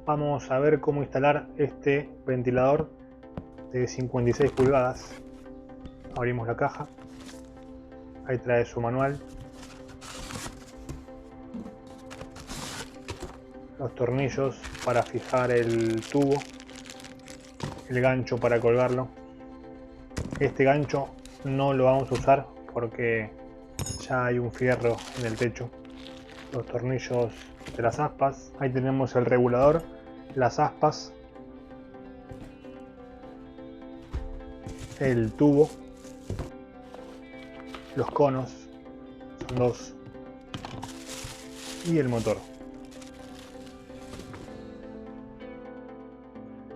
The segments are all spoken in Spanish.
vamos a ver cómo instalar este ventilador de 56 pulgadas. Abrimos la caja, ahí trae su manual, los tornillos para fijar el tubo, el gancho para colgarlo. Este gancho no lo vamos a usar porque ya hay un fierro en el techo. Los tornillos de las aspas, ahí tenemos el regulador, las aspas, el tubo, los conos, son dos, y el motor.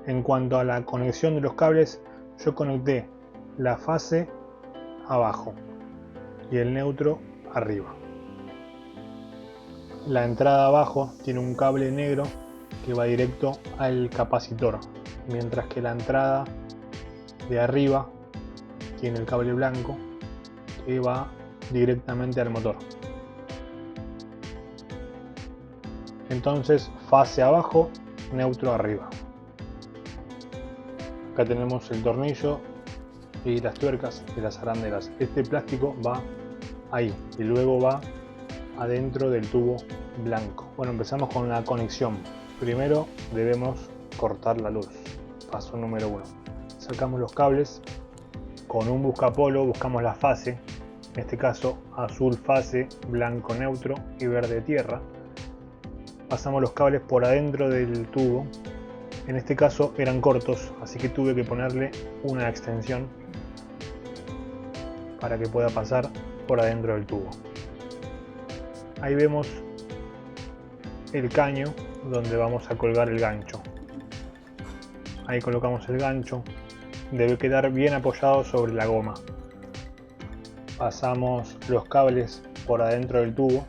En cuanto a la conexión de los cables, yo conecté la fase abajo y el neutro arriba. La entrada abajo tiene un cable negro que va directo al capacitor, mientras que la entrada de arriba tiene el cable blanco que va directamente al motor. Entonces, fase abajo, neutro arriba. Acá tenemos el tornillo y las tuercas de las arandelas. Este plástico va ahí y luego va adentro del tubo blanco. Bueno, empezamos con la conexión. Primero debemos cortar la luz. Paso número 1. Sacamos los cables. Con un buscapolo buscamos la fase. En este caso azul fase, blanco neutro y verde tierra. Pasamos los cables por adentro del tubo. En este caso eran cortos, así que tuve que ponerle una extensión para que pueda pasar por adentro del tubo. Ahí vemos el caño donde vamos a colgar el gancho. Ahí colocamos el gancho, debe quedar bien apoyado sobre la goma. Pasamos los cables por adentro del tubo.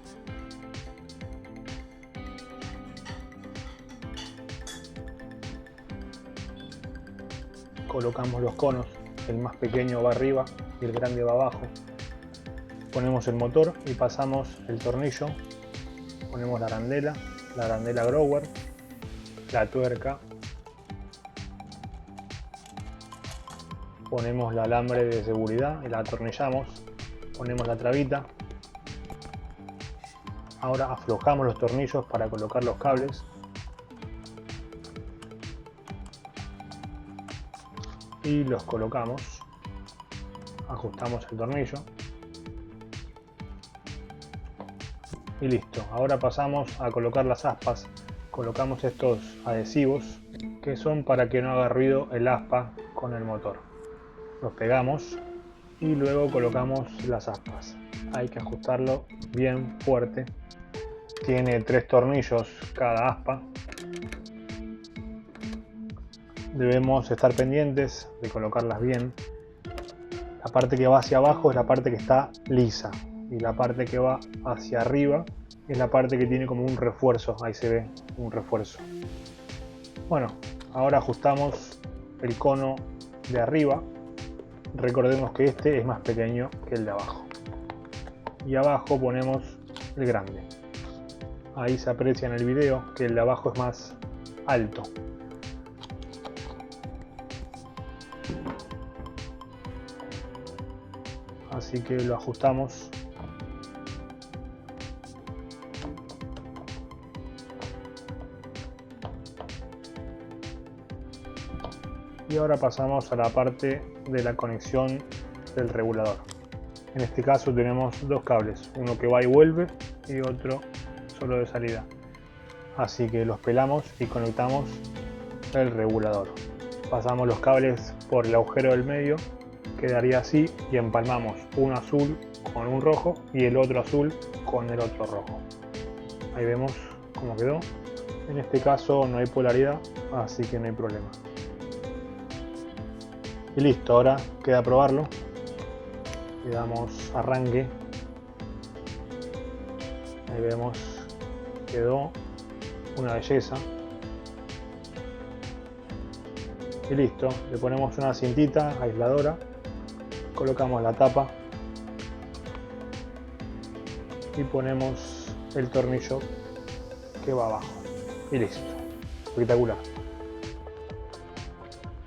Colocamos los conos, el más pequeño va arriba y el grande va abajo. Ponemos el motor y pasamos el tornillo. Ponemos la arandela grower, la tuerca. Ponemos el alambre de seguridad y la atornillamos. Ponemos la trabita. Ahora aflojamos los tornillos para colocar los cables. Y los colocamos. Ajustamos el tornillo. Y listo. Ahora pasamos a colocar las aspas. Colocamos estos adhesivos que son para que no haga ruido el aspa con el motor. Los pegamos y luego colocamos las aspas. Hay que ajustarlo bien fuerte. Tiene 3 tornillos cada aspa. Debemos estar pendientes de colocarlas bien. La parte que va hacia abajo es la parte que está lisa y la parte que va hacia arriba es la parte que tiene como un refuerzo. Ahí se ve un refuerzo. Bueno, ahora ajustamos el cono de arriba. Recordemos que este es más pequeño que el de abajo. Y abajo ponemos el grande. Ahí se aprecia en el video que el de abajo es más alto. Así que lo ajustamos. Y ahora pasamos a la parte de la conexión del regulador. En este caso tenemos dos cables, uno que va y vuelve y otro solo de salida. Así que los pelamos y conectamos el regulador. Pasamos los cables por el agujero del medio, quedaría así, y empalmamos un azul con un rojo y el otro azul con el otro rojo. Ahí vemos cómo quedó. En este caso no hay polaridad, así que no hay problema. Y listo, ahora queda probarlo. Le damos arranque. Ahí vemos, quedó una belleza. Y listo, le ponemos una cintita aisladora, colocamos la tapa y ponemos el tornillo que va abajo. Y listo. espectacular.